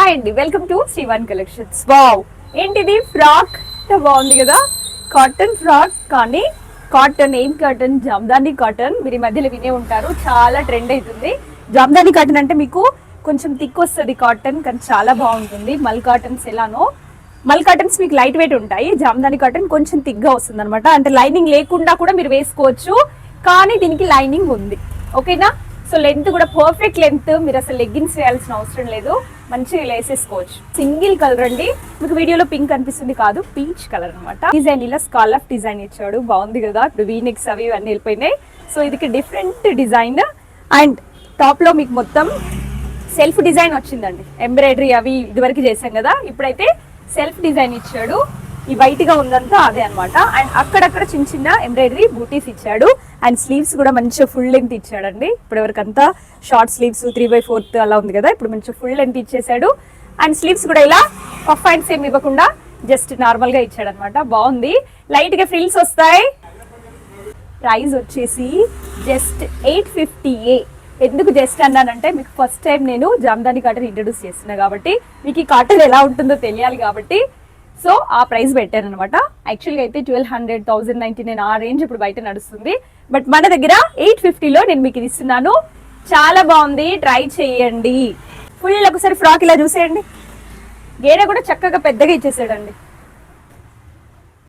Hi అండి, welcome to శ్రీవాన్ collections. Wow, ఏంటిది frock బాగుంది కదా, కాటన్ ఫ్రాక్. కానీ కాటన్ ఏం కాటన్? జామ్దాని కాటన్. మీరు ఈ మధ్యలో వినే ఉంటారు, చాలా ట్రెండ్ అవుతుంది. జామ్దాని కాటన్ అంటే మీకు కొంచెం థిక్ వస్తుంది కాటన్, కానీ చాలా బాగుంటుంది. మల్ కాటన్స్ ఎలానో, మల్ కాటన్స్ మీకు లైట్ వెయిట్ ఉంటాయి, జామ్దాని కాటన్ కొంచెం థిక్గా వస్తుంది అనమాట. అంటే లైనింగ్ లేకుండా కూడా మీరు వేసుకోవచ్చు, కానీ దీనికి లైనింగ్ ఉంది. ఓకేనా? సో లెంత్ కూడా పర్ఫెక్ట్ లెంత్, మీరు అసలు లెగ్గిన్స్ వేయాల్సిన అవసరం లేదు, మంచిగా వేసేసుకోవచ్చు. సింగిల్ కలర్ అండి, మీకు వీడియోలో పింక్ అనిపిస్తుంది, కాదు పీచ్ కలర్ అనమాట. డిజైన్ ఇలా స్కాలప్ డిజైన్ ఇచ్చాడు, బాగుంది కదా. ఇప్పుడు వీనెక్స్ అవి అన్నీ వెళ్ళిపోయినాయి. సో ఇది డిఫరెంట్ డిజైన్. అండ్ టాప్ లో మీకు మొత్తం సెల్ఫ్ డిజైన్ వచ్చిందండి, ఎంబ్రాయిడరీ అవి ఇదివరకు చేసాం కదా, ఇప్పుడైతే సెల్ఫ్ డిజైన్ ఇచ్చాడు. ఈ వైట్ గా ఉందంతా అదే అనమాట. అండ్ అక్కడక్కడ చిన్న చిన్న ఎంబ్రాయిడరీ బూటీస్ ఇచ్చాడు. అండ్ స్లీవ్స్ కూడా మంచిగా ఫుల్ లెంత్ ఇచ్చాడండి. ఇప్పుడు ఎవరికంతా షార్ట్ స్లీవ్స్ 3/4 అలా ఉంది కదా, ఇప్పుడు మంచిగా ఫుల్ లెంత్ ఇచ్చేసాడు. అండ్ స్లీవ్స్ కూడా ఇలా పఫ్ అండ్ సేమ్ ఇవ్వకుండా జస్ట్ నార్మల్ గా ఇచ్చాడు అనమాట. బాగుంది, లైట్ గా ఫ్రిల్స్ వస్తాయి. ప్రైస్ వచ్చేసి జస్ట్ 850. ఎందుకు జస్ట్ అన్నానంటే, మీకు ఫస్ట్ టైం నేను జామ్దాని కాటన్ ఇంట్రడ్యూస్ చేస్తున్నా కాబట్టి, మీకు ఈ కాటన్ ఎలా ఉంటుందో తెలియాలి కాబట్టి సో ఆ ప్రైస్ పెట్టాను అనమాట. యాక్చువల్గా అయితే 1200, 1099 ఆ రేంజ్ ఇప్పుడు బయట నడుస్తుంది. బట్ మన దగ్గర 850లో నేను మీకు ఇది ఇస్తున్నాను. చాలా బాగుంది, ట్రై చేయండి. ఫుల్ ఒకసారి ఫ్రాక్ ఇలా చూసేయండి, గేర కూడా చక్కగా పెద్దగా ఇచ్చేసాడండి.